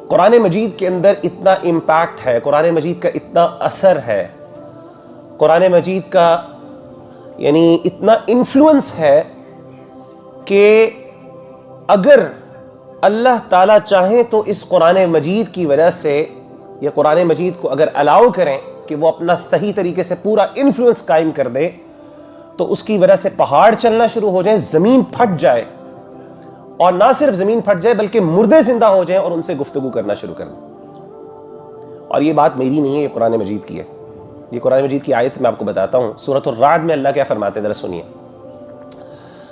قرآن مجید کے اندر اتنا امپیکٹ ہے، قرآن مجید کا اتنا اثر ہے، قرآن مجید کا یعنی اتنا انفلوئنس ہے کہ اگر اللہ تعالیٰ چاہیں تو اس قرآن مجید کی وجہ سے یا قرآن مجید کو اگر الاؤ کریں کہ وہ اپنا صحیح طریقے سے پورا انفلوئنس قائم کر دے تو اس کی وجہ سے پہاڑ چلنا شروع ہو جائیں، زمین پھٹ جائے، اور نہ صرف زمین پھٹ جائے بلکہ مردے زندہ ہو جائیں اور ان سے گفتگو کرنا شروع کر دیں۔ اور یہ بات میری نہیں ہے، یہ قرآن مجید کی ہے، یہ قرآن مجید کی آیت میں آپ کو بتاتا ہوں۔ سورۃ الرعد میں اللہ کیا فرماتے ہیں، ذرا سنیے۔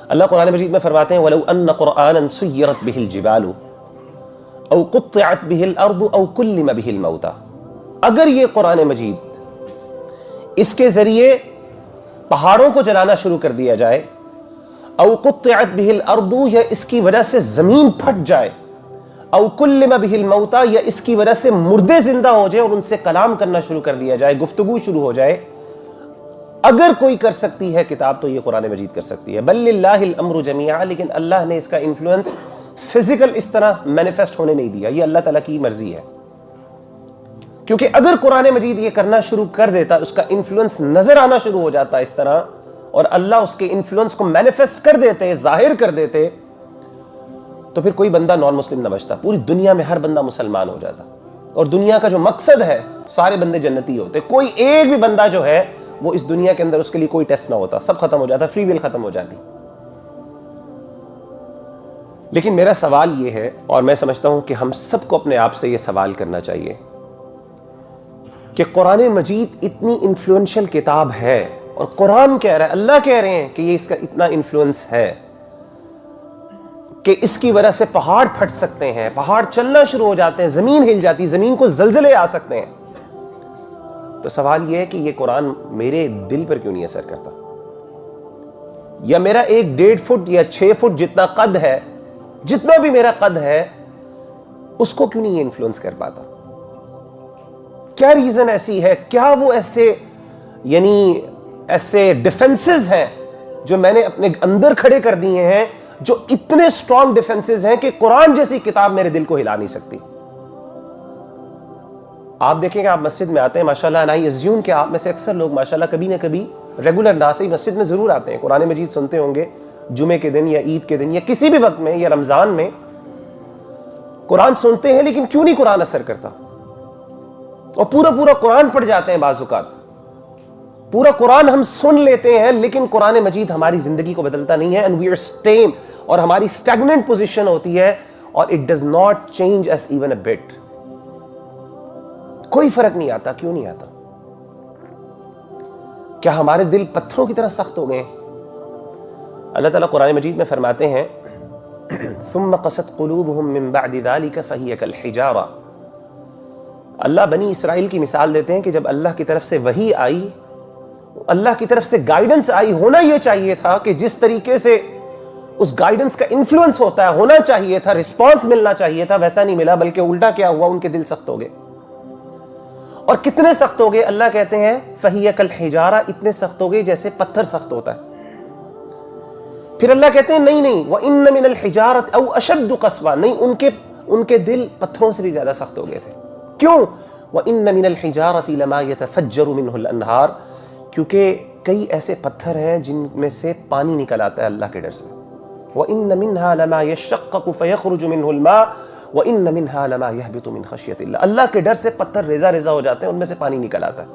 اللہ قرآن مجید میں فرماتے ہیں وَلَوْ أَنَّ قُرْآنًا سُيِّرَتْ بِهِ الْجِبَالُ أَوْ قُطِّعَتْ بِهِ الْأَرْضُ أَوْ كُلِّمَ بِهِ الْمَوْتَى، اگر یہ قرآن مجید اس کے ذریعے پہاڑوں کو جلانا شروع کر دیا جائے، او قطعت به الارض، یا اس کی وجہ سے زمین پھٹ جائے، او کلم به الموتى، یا اس کی وجہ سے مردے زندہ ہو جائے اور ان سے کلام کرنا شروع کر دیا جائے، گفتگو شروع ہو جائے، اگر کوئی کر سکتی ہے کتاب تو یہ قرآن مجید کر سکتی ہے۔ بل للہ الامر جميعا، لیکن اللہ نے اس کا انفلوئنس فزیکل اس طرح مینیفیسٹ ہونے نہیں دیا، یہ اللہ تعالیٰ کی مرضی ہے۔ کیونکہ اگر قرآن مجید یہ کرنا شروع کر دیتا، اس کا انفلوئنس نظر آنا شروع ہو جاتا اس طرح، اور اللہ اس کے انفلوئنس کو مینیفیسٹ کر دیتے، ظاہر کر دیتے، تو پھر کوئی بندہ نان مسلم نہ بچتا، پوری دنیا میں ہر بندہ مسلمان ہو جاتا، اور دنیا کا جو مقصد ہے سارے بندے جنتی ہوتے، کوئی ایک بھی بندہ جو ہے وہ اس دنیا کے اندر اس کے لیے کوئی ٹیسٹ نہ ہوتا، سب ختم ہو جاتا، فری ول ختم ہو جاتی۔ لیکن میرا سوال یہ ہے، اور میں سمجھتا ہوں کہ ہم سب کو اپنے آپ سے یہ سوال کرنا چاہیے کہ قرآن مجید اتنی انفلوئنشل کتاب ہے، اور قرآن کہہ رہا ہے، اللہ کہہ رہے ہیں کہ یہ اس کا اتنا انفلوئنس ہے کہ اس کی وجہ سے پہاڑ پھٹ سکتے ہیں، پہاڑ چلنا شروع ہو جاتے ہیں، زمین ہل جاتی، زمین کو زلزلے آ سکتے ہیں، تو سوال یہ ہے کہ یہ قرآن میرے دل پر کیوں نہیں اثر کرتا؟ یا میرا 1.5 فٹ یا 6 فٹ جتنا قد ہے، جتنا بھی میرا قد ہے، اس کو کیوں نہیں انفلوئنس کر پاتا؟ کیا ریزن ایسی ہے؟ کیا وہ ایسے ڈیفنسز ہیں جو میں نے اپنے اندر کھڑے کر دیے ہیں، جو اتنے سٹرونگ ڈیفنسز ہیں کہ قرآن جیسی کتاب میرے دل کو ہلا نہیں سکتی؟ آپ دیکھیں کہ آپ مسجد میں آتے ہیں، ماشاءاللہ، and I assume کہ آپ میں سے اکثر لوگ ماشاءاللہ کبھی نہ کبھی ریگولر نہ صحیح مسجد میں ضرور آتے ہیں، قرآن مجید سنتے ہوں گے جمعے کے دن یا عید کے دن یا کسی بھی وقت میں یا رمضان میں قرآن سنتے ہیں، لیکن کیوں نہیں قرآن اثر کرتا؟ اور پورا قرآن پڑھ جاتے ہیں، بعض اوقات پورا قرآن ہم سن لیتے ہیں، لیکن قرآن مجید ہماری زندگی کو بدلتا نہیں ہے، and we are staying، اور ہماری stagnant position ہوتی ہے، اور it does not change us even a bit۔ کوئی فرق نہیں آتا۔ کیوں نہیں آتا؟ کیا ہمارے دل پتھروں کی طرح سخت ہو گئے ہیں؟ اللہ تعالیٰ قرآن مجید میں فرماتے ہیں ثم قست قلوبهم من بعد ذلك فهي كالحجارة، اللہ بنی اسرائیل کی مثال دیتے ہیں کہ جب اللہ کی طرف سے وحی آئی، اللہ کی طرف سے گائیڈنس آئی، ہونا یہ چاہیے تھا کہ جس طریقے سے اس گائیڈنس کا انفلوئنس ہوتا ہے، ہونا چاہیے تھا، رسپانس ملنا چاہیے تھا، ویسا نہیں ملا، بلکہ الٹا کیا ہوا، ان کے دل سخت ہو گئے۔ اور کتنے سخت ہو گئے؟ اللہ کہتے ہیں فَهِيَ كَالْحِجَارَةِ، اتنے سخت ہو گئے جیسے پتھر سخت ہوتا ہے۔ پھر اللہ کہتے ہیں نہیں، وَإِنَّ مِنَ الْحِجَارَةِ أَوْ أَشَدُّ قَسْوًا، نہیں، ان کے دل پتھروں سے بھی زیادہ سخت ہو گئے تھے۔ کیوں؟ وَإِنَّ مِنَ الْحِجَارَةِ لَمَا يَتَفَجَّرُ مِنْهُ الْأَنْهَارُ، کیونکہ کئی ایسے پتھر ہیں جن میں سے پانی نکل آتا ہے اللہ کے ڈر سے۔ وَإِنَّ مِنْهَا لَمَا يَشَّقَّقُ فَيَخْرُجُ مِنْهُ الْمَاءُ وَإِنَّ مِنْهَا لَمَا يَهْبِطُ مِنْ خَشْيَةِ اللَّهِ، اللہ کے ڈر سے پتھر ریزہ ریزہ ہو جاتے ہیں، ان میں سے پانی نکل آتا ہے۔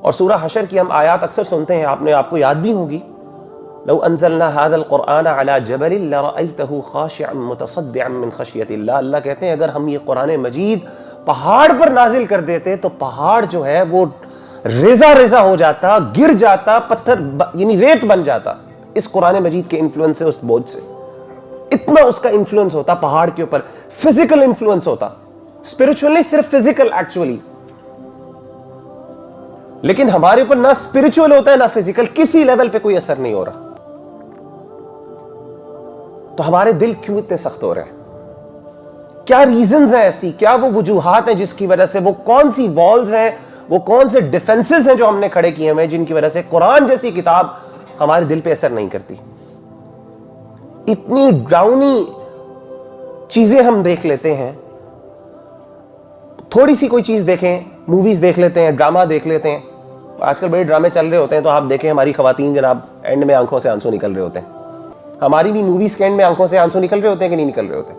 اور سورہ حشر کی ہم آیات اکثر سنتے ہیں، آپ کو یاد بھی ہوگی، لو انزلنا هذا القرآن على جبل لرأيته خاشعا متصدعا من خشية اللہ، اللہ کہتے ہیں اگر ہم یہ قرآن مجید پہاڑ پر نازل کر دیتے تو پہاڑ جو ہے وہ ریزہ ریزہ ہو جاتا، گر جاتا، پتھر یعنی ریت بن جاتا، اس قرآن مجید کے انفلوئنس سے، اس بوجھ سے اتنا اس کا انفلوئنس ہوتا پہاڑ کے اوپر، فزیکل انفلوئنس ہوتا، اسپرچول نہیں، صرف فزیکل ایکچولی۔ لیکن ہمارے اوپر نہ اسپرچول ہوتا ہے نہ فزیکل، کسی لیول پہ کوئی اثر نہیں ہو رہا، تو ہمارے دل کیوں اتنے سخت ہو رہے ہیں؟ کیا ریزنز ہیں ایسی؟ کیا وہ وجوہات ہیں جس کی وجہ سے، وہ کون سی والز ہیں، وہ کون سے ڈیفنسز ہیں جو ہم نے کھڑے کیے ہوئے ہیں جن کی وجہ سے قرآن جیسی کتاب ہمارے دل پہ اثر نہیں کرتی؟ اتنی ڈراؤنی چیزیں ہم دیکھ لیتے ہیں, تھوڑی سی کوئی چیز دیکھیں, موویز دیکھ لیتے ہیں, ڈرامہ دیکھ لیتے ہیں. آج کل بڑے ڈرامے چل رہے ہوتے ہیں تو آپ دیکھیں ہماری خواتین جناب اینڈ میں آنکھوں سے آنسو نکل رہے ہوتے ہیں. ہماری بھی موویز کے اینڈ میں آنکھوں سے آنسو نکل رہے ہوتے ہیں کہ نہیں نکل رہے ہوتے.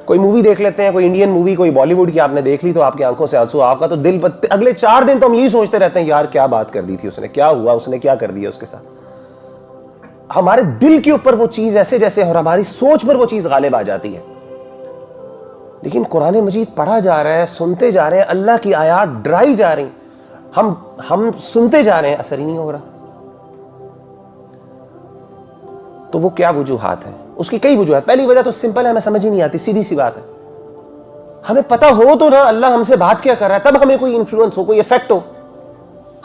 کوئی مووی دیکھ لیتے ہیں, کوئی انڈین مووی, کوئی بالی ووڈ کی آپ نے دیکھ لی تو آپ کی آنکھوں سے آنسو, آپ کا تو دل اگلے 4 دن تو ہم یہی سوچتے رہتے ہیں یار کیا بات کر دی تھی اس نے, کیا ہوا, اس نے کیا کر دیا اس کے ساتھ. ہمارے دل کے اوپر وہ چیز ایسے جیسے اور ہماری سوچ پر وہ چیز غالب آ جاتی ہے. لیکن قرآن مجید پڑھا جا رہا ہے, سنتے جا رہے ہیں, اللہ کی آیات ڈرائی جا رہی, ہم سنتے جا رہے ہیں, اثر ہی نہیں ہو رہا. تو وہ کیا وجوہات ہیں؟ اس کی کئی وجوہات. پہلی وجہ تو سمپل ہے, ہمیں سمجھ ہی نہیں آتی, سیدھی سی بات ہے. ہمیں پتہ ہو تو نا اللہ ہم سے بات کیا کر رہا ہے, تب ہمیں کوئی انفلوئنس ہو, کوئی ایفیکٹ ہو.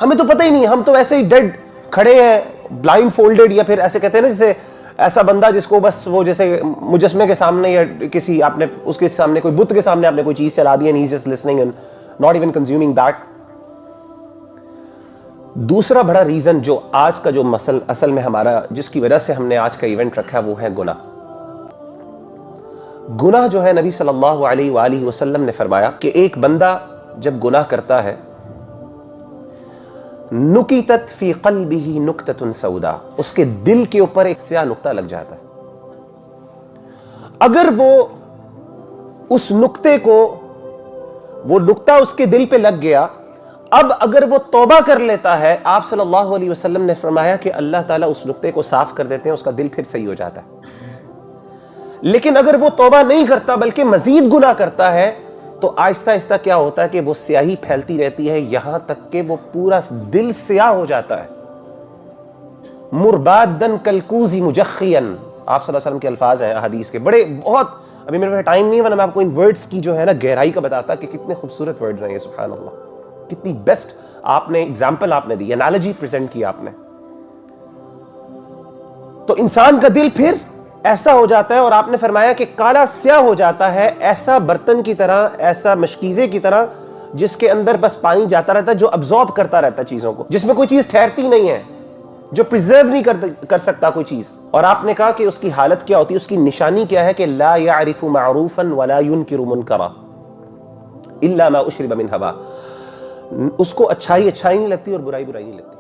ہمیں تو پتہ ہی نہیں, ہم تو ایسے ہی ڈیڈ کھڑے ہیں, بلائنڈ فولڈڈ, یا پھر ایسے کہتے ہیں نا جیسے ایسا بندہ جس کو بس وہ جیسے مجسمے کے سامنے یا کسی آپ نے اس کے سامنے کوئی بت کے سامنے آپ نے کوئی چیز چلا the and he is just listening and not even consuming that. دوسرا بڑا ریزن جو آج کا جو اصل میں ہمارا جس کی وجہ سے ہم نے آج کا ایونٹ رکھا وہ ہے گناہ. گناہ جو ہے نبی صلی اللہ علیہ وآلہ وسلم نے فرمایا کہ ایک بندہ جب گناہ کرتا ہے نکتت فی قلبہ نکتۃ سودا, اس کے دل کے اوپر ایک سیاہ نقطہ لگ جاتا ہے. اگر وہ اس نقطے کو, وہ نقطہ اس کے دل پہ لگ گیا, اب اگر وہ توبہ کر لیتا ہے, آپ صلی اللہ علیہ وسلم نے فرمایا کہ اللہ تعالیٰ اس نقطے کو صاف کر دیتے ہیں, اس کا دل پھر صحیح ہو جاتا ہے. لیکن اگر وہ توبہ نہیں کرتا بلکہ مزید گناہ کرتا ہے تو آہستہ آہستہ کیا ہوتا ہے کہ وہ سیاہی پھیلتی رہتی ہے یہاں تک کہ وہ پورا دل سیاہ ہو جاتا ہے. مربادن کلکوزی مجخیا, آپ صلی اللہ علیہ وسلم کے الفاظ ہیں حدیث کے, بڑے بہت, ابھی میرے پاس ٹائم نہیں ہے ورنہ میں آپ کو ان ورڈز کی جو ہے نا گہرائی کا بتاتا کہ کتنے خوبصورت ورڈز ہیں یہ, سبحان اللہ, کتنی بیسٹ آپ نے ایگزامپل آپ نے دی, انالوجی پریزنٹ کی آپ نے. تو انسان کا دل پھر ایسا ہو جاتا ہے, اور آپ نے فرمایا کہ کالا سیاہ ہو جاتا ہے, ایسا برتن کی طرح, ایسا مشکیزے کی طرح جس کے اندر بس پانی جاتا رہتا ہے, جو ابزارب کرتا رہتا ہے چیزوں کو, جس میں کوئی چیز ٹھہرتی نہیں ہے, جو پریزرو نہیں کر سکتا کوئی چیز. اور آپ نے کہا کہ اس کی حالت کیا ہوتی ہے, اس کی نشانی کیا ہے کہ لا يعرف معروفا ولا ينکر منکرا الا ما اشرب من ہوا, اس کو اچھائی نہیں لگتی اور برائی نہیں لگتی.